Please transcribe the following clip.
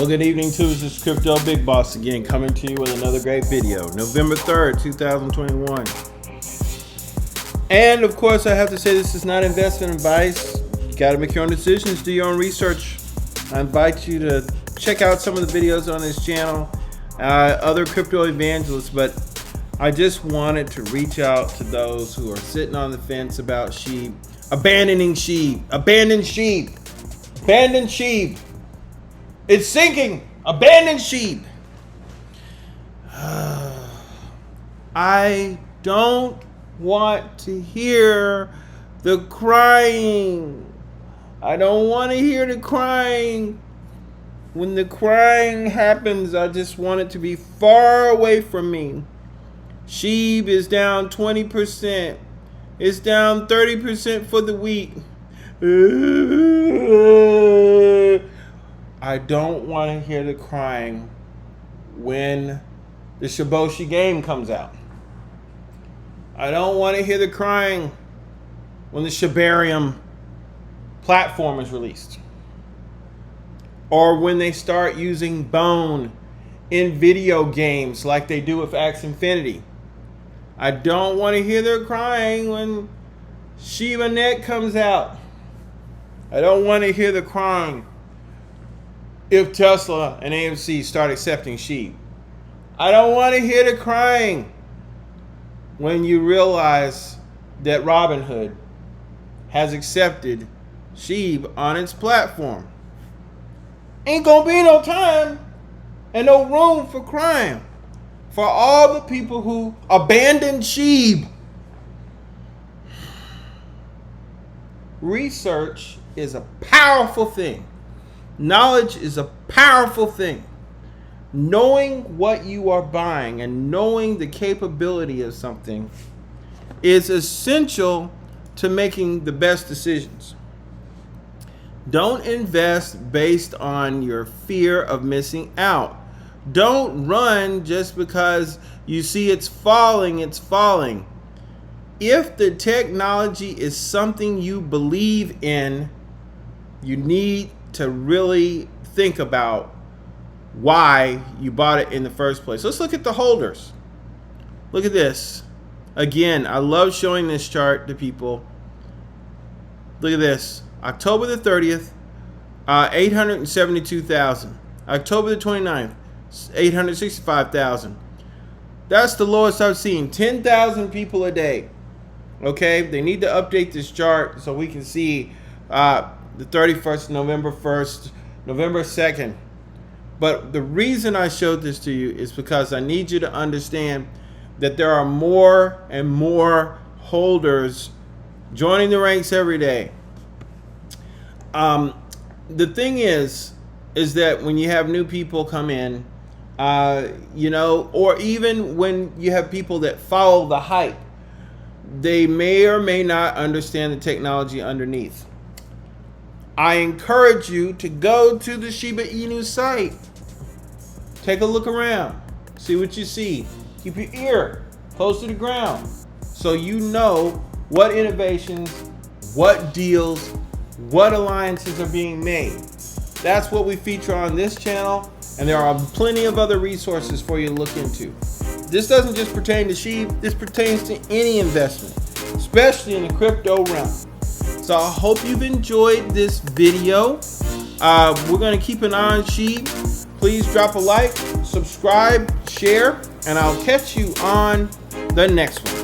Well, good evening to us. This is Crypto Big Boss again, coming to you with another great video. November 3rd, 2021. And of course, I have to say this is not investment advice. You got to make your own decisions, do your own research. I invite you to check out some of the videos on this channel, other crypto evangelists, but I just wanted to reach out to those who are sitting on the fence about sheep, abandoning sheep, abandon sheep, abandon sheep. It's sinking. Abandon sheep. I don't want to hear the crying. I don't want to hear the crying. When the crying happens, I just want it to be far away from me. SHIB is down 20%. It's down 30% for the week. I don't want to hear the crying when the Shiba game comes out. I don't want to hear the crying when the Shibarium platform is released. Or when they start using Bone in video games like they do with Axie Infinity. I don't want to hear their crying when Shiba Net comes out. I don't want to hear the crying if Tesla and AMC start accepting SHIB. I don't want to hear the crying when you realize that Robinhood has accepted SHIB on its platform. Ain't gonna be no time and no room for crying for all the people who abandoned SHIB. Research is a powerful thing. Knowledge is a powerful thing. Knowing what you are buying and knowing the capability of something is essential to making the best decisions. Don't invest based on your fear of missing out. Don't run just because you see it's falling, it's falling. If the technology is something you believe in, you need to really think about why you bought it in the first place. Let's look at the holders. Look at this. Again, I love showing this chart to people. Look at this. October the 30th, 872,000. October the 29th, 865,000. That's the lowest I've seen. 10,000 people a day. Okay, they need to update this chart so we can see the 31st, November 1st, November 2nd. But the reason I showed this to you is because I need you to understand that there are more and more holders joining the ranks every day. The thing is that when you have new people come in, or even when you have people that follow the hype, they may or may not understand the technology underneath. I encourage you to go to the Shiba Inu site. Take a look around. See what you see. Keep your ear close to the ground so you know what innovations, what deals, what alliances are being made. That's what we feature on this channel, and there are plenty of other resources for you to look into. This doesn't just pertain to SHIB, this pertains to any investment, especially in the crypto realm. So I hope you've enjoyed this video. We're going to keep an eye on SHIB. Please drop a like, subscribe, share, and I'll catch you on the next one.